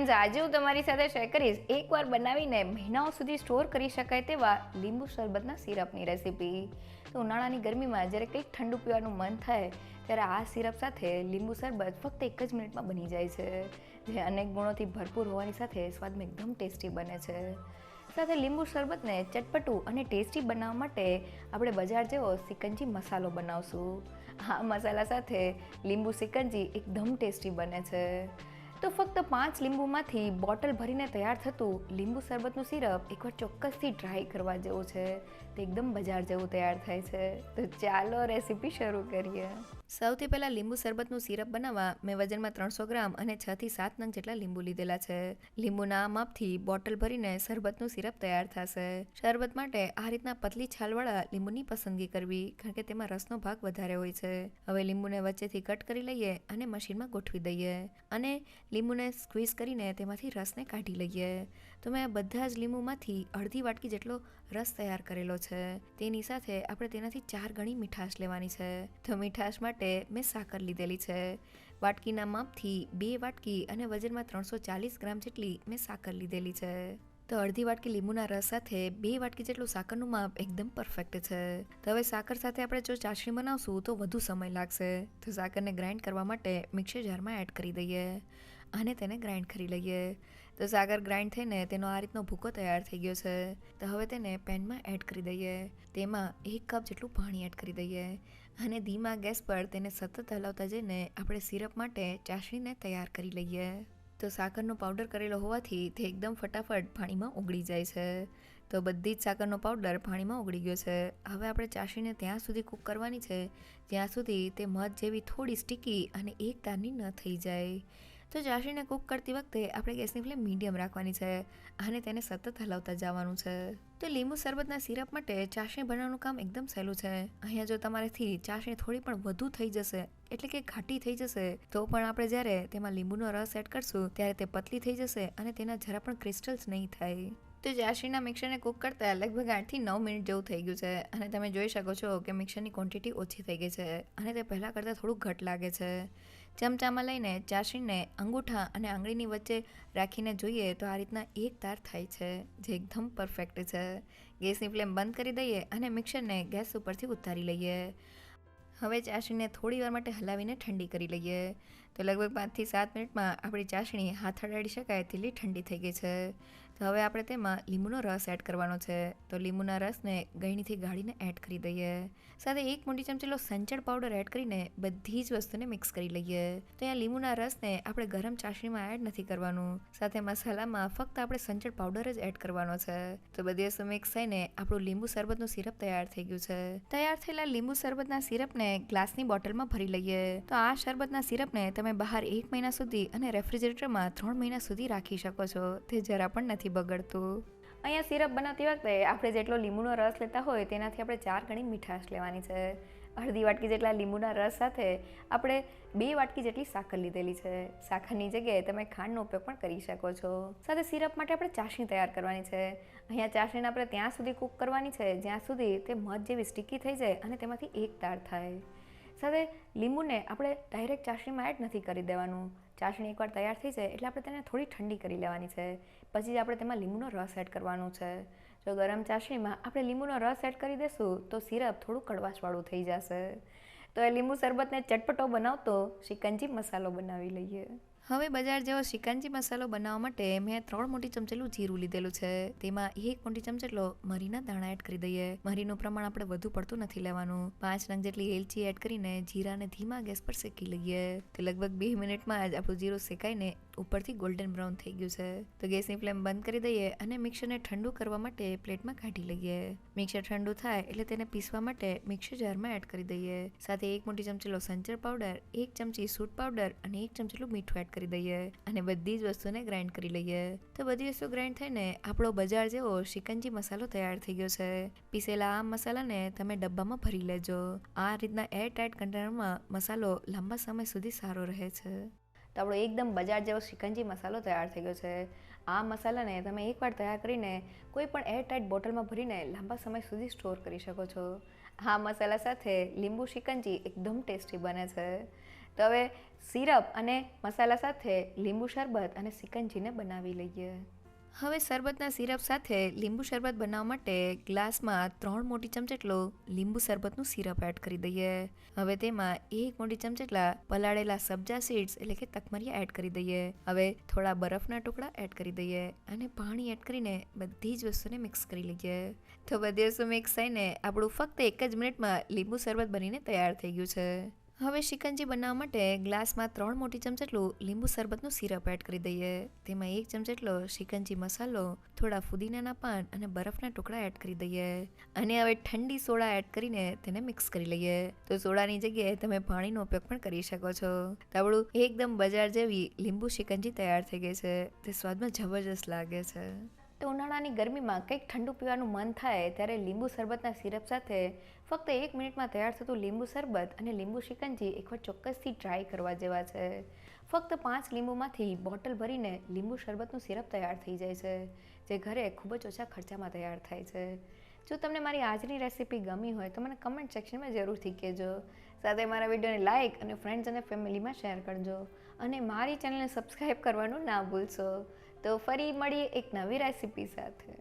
Friends, આજે હું તમારી સાથે શેર કરીશ એકવાર બનાવીને મહિનાઓ સુધી સ્ટોર કરી શકાય તેવા લીંબુ શરબતના સિરપની રેસીપી. તો ઉનાળાની ગરમીમાં જ્યારે કંઈક ઠંડુ પીવાનું મન થાય ત્યારે આ સિરપ સાથે લીંબુ શરબત ફક્ત 1 જ મિનિટમાં બની જાય છે, જે અનેક ગુણોથી ભરપૂર હોવાની સાથે સ્વાદમાં એકદમ ટેસ્ટી બને છે. સાથે લીંબુ શરબતને ચટપટું અને ટેસ્ટી બનાવવા માટે આપણે બજાર જેવો સિકંજી મસાલો બનાવશું. આ મસાલા સાથે લીંબુ સિકંજી એકદમ ટેસ્ટી બને છે. તો ફક્ત 5 લીંબુમાંથી બોટલ ભરીને તૈયાર થતું લીંબુ શરબતનું સિરપ એકવાર ચોક્કસથી ટ્રાય કરવા જેવું છે. તે એકદમ બજાર જેવું તૈયાર થાય છે. તો ચાલો રેસીપી શરૂ કરીએ. સૌથી પહેલાં લીંબુ શરબતનું સિરપ બનાવવા મેં વજનમાં 300 ગ્રામ અને 6 થી 7 નંગ જેટલા લીંબુ લીધેલા છે. લીંબુના માપથી બોટલ ભરીને શરબતનું સિરપ તૈયાર થશે. શરબત માટે આ રીતના પતલી છાલવાળા લીંબુની પસંદગી કરવી, કારણ કે તેમાં રસનો ભાગ વધારે હોય છે. હવે લીંબુને વચ્ચેથી કટ કરી લઈએ અને મશીનમાં ગોઠવી દઈએ અને લીંબુને સ્ક્વીઝ કરીને તેમાંથી રસને કાઢી લઈએ. તો મેં બધા જ લીંબુમાંથી અડધી વાટકી જેટલો રસ તૈયાર કરેલો છે. તેની સાથે આપણે તેનાથી 4 ગણી મીઠાશ લેવાની છે. તો મીઠાશ માટે મેં સાકર લીધેલી છે. વાટકીના માપથી 2 વાટકી અને વજનમાં 340 ગ્રામ જેટલી મેં સાકર લીધેલી છે. તો અડધી વાટકી લીંબુના રસ સાથે 2 વાટકી જેટલું સાકરનું માપ એકદમ પરફેક્ટ છે. તો હવે સાકર સાથે આપણે જો ચાસણી બનાવશું તો વધુ સમય લાગશે. તો સાકરને ગ્રાઇન્ડ કરવા માટે મિક્સર જારમાં એડ કરી દઈએ અને તેને ગ્રાઇન્ડ કરી લઈએ. તો સાકર ગ્રાઇન્ડ થઈને તેનો આ રીતનો ભૂકો તૈયાર થઈ ગયો છે. તો હવે તેને પેનમાં એડ કરી દઈએ. તેમાં 1 કપ જેટલું પાણી એડ કરી દઈએ અને ધીમા ગેસ પર તેને સતત હલાવતા જઈને આપણે સિરપ માટે ચાસણીને તૈયાર કરી લઈએ. તો સાકરનો પાવડર કરેલો હોવાથી તે એકદમ ફટાફટ પાણીમાં ઓગળી જાય છે. તો બધી જ સાકરનો પાવડર પાણીમાં ઓગળી ગયો છે. હવે આપણે ચાસણીને ત્યાં સુધી કૂક કરવાની છે જ્યાં સુધી તે મધ જેવી થોડી સ્ટીકી અને એક તારની ન થઈ જાય. તો ચાસણીને કૂક કરતી વખતે આપણે ગેસની ફ્લેમ મીડિયમ રાખવાની છે અને તેને સતત હલાવતા જવાનું છે. તો લીંબુ શરબતના સિરપ માટે ચાસણી બનાવવાનું કામ એકદમ સહેલું છે. અહીંયા જો તમારાથી ચાસણી થોડી પણ વધુ થઈ જશે, એટલે કે ઘાટી થઈ જશે, તો પણ આપણે જ્યારે તેમાં લીંબુનો રસ એડ કરશું ત્યારે તે પતલી થઈ જશે અને તેના જરા પણ ક્રિસ્ટલ્સ નહીં થાય. તો ચાસણીના મિક્સરને કૂક કરતાં લગભગ 8 થી 9 મિનિટ જેવું થઈ ગયું છે અને તમે જોઈ શકો છો કે મિક્સરની ક્વોન્ટિટી ઓછી થઈ ગઈ છે અને તે પહેલાં કરતાં થોડું ઘટ લાગે છે. ચમચામાં લઈને ચાસણીને અંગૂઠા અને આંગળીની વચ્ચે રાખીને જોઈએ તો આ રીતના એક તાર થાય છે, જે એકદમ પરફેક્ટ છે. ગેસની ફ્લેમ બંધ કરી દઈએ અને મિક્સરને ગેસ ઉપરથી ઉતારી લઈએ. હવે ચાસણીને થોડી વાર માટે હલાવીને ઠંડી કરી લઈએ. તો લગભગ 5 થી 7 મિનિટમાં આપણી ચાસણી હાથ અડાડી શકાય તેટલી ઠંડી થઈ ગઈ છે. તો હવે આપણે તેમાં લીંબુનો રસ એડ કરવાનો છે. તો લીંબુના રસને ગળણીથી ગાળીને એડ કરી દઈએ. સાથે 1 મોટી ચમચીલો સંચળ પાવડર એડ કરીને બધી જ વસ્તુને મિક્સ કરી લઈએ. તો અહીંયા લીંબુના રસને આપણે ગરમ ચાસણીમાં એડ નથી કરવાનું. સાથે મસાલામાં ફક્ત આપણે સંચળ પાવડર જ એડ કરવાનો છે. તો બધી વસ્તુ મિક્સ થઈને આપણું લીંબુ શરબતનું સિરપ તૈયાર થઈ ગયું છે. તૈયાર થયેલા લીંબુ શરબતના સિરપને ગ્લાસની બોટલમાં ભરી લઈએ. તો આ શરબતના સિરપને તમે બહાર 1 મહિના સુધી અને રેફ્રિજરેટરમાં 3 મહિના સુધી રાખી શકો છો. તે જરા પણ નથી બગડતું. અહીંયા સિરપ બનાવતી વખતે આપણે જેટલો લીંબુનો રસ લેતા હોય તેનાથી આપણે 4 ગણી મીઠાશ લેવાની છે. અડધી વાટકી જેટલા લીંબુના રસ સાથે આપણે 2 વાટકી જેટલી સાકર લીધેલી છે. સાકરની જગ્યાએ તમે ખાંડનો ઉપયોગ પણ કરી શકો છો. સાથે સિરપ માટે આપણે ચાસણી તૈયાર કરવાની છે. અહીંયા ચાસણીને આપણે ત્યાં સુધી કૂક કરવાની છે જ્યાં સુધી તે મધ જેવી સ્ટીકી થઈ જાય અને તેમાંથી એક તાર થાય. સાથે લીંબુને આપણે ડાયરેક્ટ ચાસણીમાં એડ નથી કરી દેવાનું. ચાસણી એકવાર તૈયાર થઈ જાય એટલે આપણે તેને થોડી ઠંડી કરી લેવાની છે. પછી જ આપણે તેમાં લીંબુનો રસ એડ કરવાનો છે. જો ગરમ ચાસણીમાં આપણે લીંબુનો રસ એડ કરી દઈશું તો સિરપ થોડું કડવાશવાળું થઈ જશે. તો એ લીંબુ શરબતને ચટપટો બનાવતો શિકંજી મસાલો બનાવી લઈએ. હવે બજાર જેવો શિકંજી મસાલો બનાવવા માટે મેં 3 મોટી ચમચેલું જીરું લીધેલું છે. તેમાં 1 મોટી ચમચેટલો મરીના દાણા એડ કરી દઈએ. મરીનું પ્રમાણ આપણે વધુ પડતું નથી લેવાનું. 5 નંગ જેટલી એલચી એડ કરીને જીરાને ધીમા ગેસ પર શેકી લઈએ. તો લગભગ 2 મિનિટમાં જ આપણું જીરું શેકાઈને ઉપરથી ગોલ્ડન બ્રાઉન થઈ ગયું છે. તો ગેસની ફ્લેમ બંધ કરી દઈએ અને મિક્સરને ઠંડુ કરવા માટે પ્લેટમાં કાઢી લઈએ. મિક્સર ઠંડુ થાય એટલે તેને પીસવા માટે મિક્સર જારમાં એડ કરી દઈએ. સાથે 1 મોટી ચમચીલો સંચળ પાવડર, 1 ચમચી સૂંઠ પાવડર અને 1 ચમચીલું મીઠું એડ કરી દઈએ અને બધી જ વસ્તુને ગ્રાઇન્ડ કરી લઈએ. તો બધી વસ્તુ ગ્રાઇન્ડ થઈને આપણો બજાર જેવો શિકંજી મસાલો તૈયાર થઈ ગયો છે. પીસેલા આ મસાલાને તમે ડબ્બામાં ભરી લેજો. આ રીતના એર ટાઇટ કન્ટેનરમાં મસાલો લાંબા સમય સુધી સારો રહે છે. તો આપણો એકદમ બજાર જેવો શિકંજી મસાલો તૈયાર થઈ ગયો છે. આ મસાલાને તમે એકવાર તૈયાર કરીને કોઈ પણ એર ટાઇટ બોટલમાં ભરીને લાંબા સમય સુધી સ્ટોર કરી શકો છો. આ મસાલા સાથે લીંબુ શિકંજી એકદમ ટેસ્ટી બને છે. તો હવે સિરપ અને મસાલા સાથે લીંબુ શરબત અને સિકંજીને બનાવી લઈએ. હવે શરબતના સિરપ સાથે લીંબુ શરબત બનાવવા માટે ગ્લાસમાં 3 મોટી ચમચી જેટલો લીંબુ શરબતનું સિરપ એડ કરી દઈએ. હવે તેમાં 1 મોટી ચમચી જેટલા પલાળેલા સબ્જા સીડ્સ એટલે કે તકમરિયા એડ કરી દઈએ. હવે થોડા બરફના ટુકડા એડ કરી દઈએ અને પાણી એડ કરીને બધી જ વસ્તુને મિક્સ કરી લઈએ. તો બધી વસ્તુ મિક્સ થઈને આપણું ફક્ત 1 જ મિનિટમાં લીંબુ શરબત બનીને તૈયાર થઈ ગયું છે. હવે શિકંજી બનાવવા માટે ગ્લાસમાં 3 મોટી ચમચી જેટલું લીંબુ શરબતનું સિરપ એડ કરી દઈએ. તેમાં 1 ચમચી જેટલો શિકંજી મસાલો, થોડા ફુદીનાના પાન અને બરફના ટુકડા એડ કરી દઈએ. અને હવે ઠંડી સોડા એડ કરીને તેને મિક્સ કરી લઈએ. તો સોડાની જગ્યાએ તમે પાણીનો ઉપયોગ પણ કરી શકો છો. તો આપણું એકદમ બજાર જેવી લીંબુ શિકંજી તૈયાર થઈ ગઈ છે. તે સ્વાદમાં જબરજસ્ત લાગે છે. તો ઉનાળાની ગરમીમાં કંઈક ઠંડુ પીવાનું મન થાય ત્યારે લીંબુ શરબતના સિરપ સાથે ફક્ત 1 મિનિટમાં તૈયાર થતું લીંબુ શરબત અને લીંબુ શિકંજી એકવાર ચોક્કસથી ટ્રાય કરવા જેવા છે. ફક્ત 5 લીંબુમાંથી બોટલ ભરીને લીંબુ શરબતનું સિરપ તૈયાર થઈ જાય છે, જે ઘરે ખૂબ જ ઓછા ખર્ચામાં તૈયાર થાય છે. જો તમને મારી આજની રેસીપી ગમી હોય તો મને કમેન્ટ સેક્શનમાં જરૂરથી કહેજો. સાથે મારા વિડીયોને લાઇક અને ફ્રેન્ડ્સ અને ફેમિલીમાં શેર કરજો અને મારી ચેનલને સબસ્ક્રાઈબ કરવાનું ના ભૂલશો. તો ફરી મળીએ એક નવી રેસીપી સાથે.